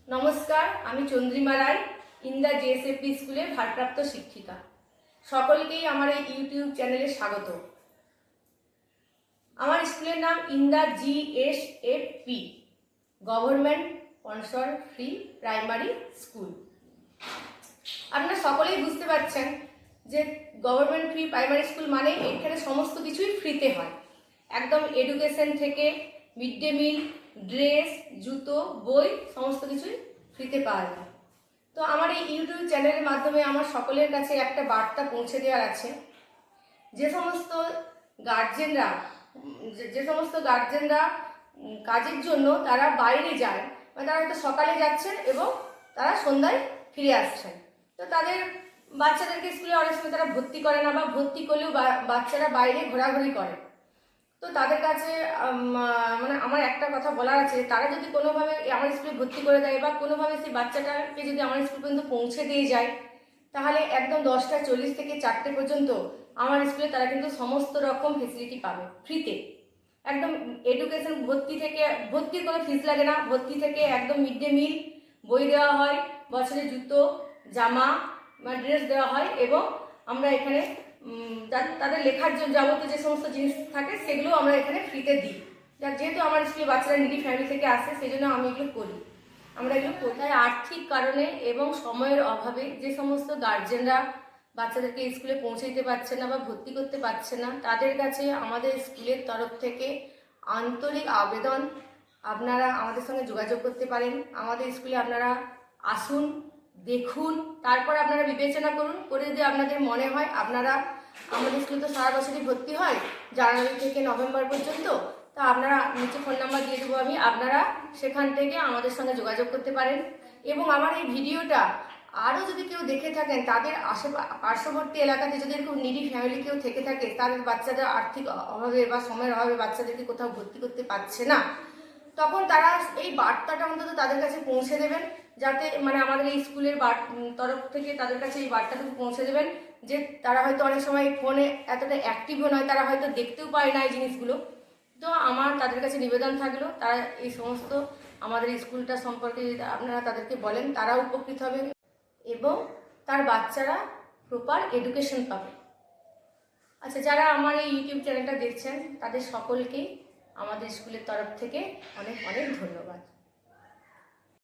নমস্কার, আমি চন্দ্রিমা রায়, ইন্দা জিএসএফপি স্কুলের ভারপ্রাপ্ত শিক্ষিকা। সকলকেই আমার এই ইউটিউব চ্যানেলে স্বাগত। আমার স্কুলের নাম ইন্দা GSFP, government sponsor free primary school. আপনারা সকলেই বুঝতে পারছেন যে গভর্নমেন্ট ফ্রি প্রাইমারি স্কুল মানে এখানে সমস্ত কিছুই ফ্রিতে হয়। একদম এডুকেশন থেকে মিড ডে মিল, ড্রেস, জুতো, বই সমস্ত কিছুই ফ্রিতে পাওয়া যায়। তো আমার এই ইউটিউব চ্যানেলের মাধ্যমে আমার সকলের কাছে একটা বার্তা পৌঁছে দেওয়ার আছে। যে সমস্ত গার্জেনরা কাজের জন্য তারা বাইরে যায়, মানে তারা হয়তো সকালে যাচ্ছেন এবং তারা সন্ধ্যায় ফিরে আসছেন, তো তাদের বাচ্চাদেরকে স্কুলে অনেক সময় তারা ভর্তি করে না, বা ভর্তি করলেও বাচ্চারা বাইরে ঘোরাঘুরি করে। তো তাদের কাছে মানে আমার একটা কথা বলার আছে, তারা যদি কোনোভাবে আমার স্কুলে ভর্তি করে দেয় বা কোনোভাবে সেই বাচ্চাটাকে যদি আমার স্কুল পর্যন্ত পৌঁছে দিয়ে যায়, তাহলে একদম 10টা 40 থেকে 4টে পর্যন্ত আমার স্কুলে তারা কিন্তু সমস্ত রকম ফেসিলিটি পাবে ফ্রিতে। একদম এডুকেশন, ভর্তির কোনো ফিস লাগে না। ভর্তি থেকে একদম মিড ডে মিল, বই দেওয়া হয়, বছরে জুতো, জামা, ড্রেস দেওয়া হয়, এবং আমরা এখানে তাদের লেখার জন্য যাবতীয় যে সমস্ত জিনিস থাকে সেগুলো আমরা এখানে ফ্রিতে দিই। যেহেতু আমার স্কুলে বাচ্চারা নিডি ফ্যামিলি থেকে আসে, সেই জন্য আমি এগুলো করি। আমরা এগুলো কোথায় আর্থিক কারণে এবং সময়ের অভাবে যে সমস্ত গার্জেনরা বাচ্চাদেরকে স্কুলে পৌঁছে দিতে পারছে না বা ভর্তি করতে পারছে না, তাদের কাছে আমাদের স্কুলের তরফ থেকে আন্তরিক আবেদন, আপনারা আমাদের সঙ্গে যোগাযোগ করতে পারেন। আমাদের স্কুলে আপনারা আসুন, দেখুন, তারপর আপনারা বিবেচনা করুন। করে যদি আপনাদের মনে হয় আপনারা, আমাদের স্কুলে তো সারা বছরই ভর্তি হয়, জানুয়ারি থেকে নভেম্বর পর্যন্ত, তা আপনারা নিচে ফোন নাম্বার দিয়ে দেবো আমি, আপনারা সেখান থেকে আমাদের সঙ্গে যোগাযোগ করতে পারেন। এবং আমার এই ভিডিওটা আরও যদি কেউ দেখে থাকেন, তাদের পার্শ্ববর্তী এলাকাতে যদি এরকম নিডি ফ্যামিলি কেউ থেকে থাকে, তাদের বাচ্চাদের আর্থিক অভাবে বা সময়ের অভাবে বাচ্চাদেরকে কোথাও ভর্তি করতে পারছে না, তখন তারা এই বার্তাটা অন্তত তাদের কাছে পৌঁছে দেবেন, যাতে মানে আমাদের এই স্কুলের তরফ থেকে তাদের কাছে এই বার্তাটুকু পৌঁছে দেবেন যে তারা হয়তো অনেক সময় ফোনে এতটা অ্যাক্টিভও নয়, তারা হয়তো দেখতেও পায় না এই জিনিসগুলো। তো আমার তাদের কাছে নিবেদন থাকলো, তারা এই সমস্ত আমাদের স্কুলটা সম্পর্কে যদি আপনারা তাদেরকে বলেন, তারাও উপকৃত হবে এবং তার বাচ্চারা প্রপার এডুকেশন পাবে। আচ্ছা, যারা আমার এই ইউটিউব চ্যানেলটা দেখছেন তাদের সকলকেই আমাদের স্কুলের তরফ থেকে অনেক অনেক ধন্যবাদ।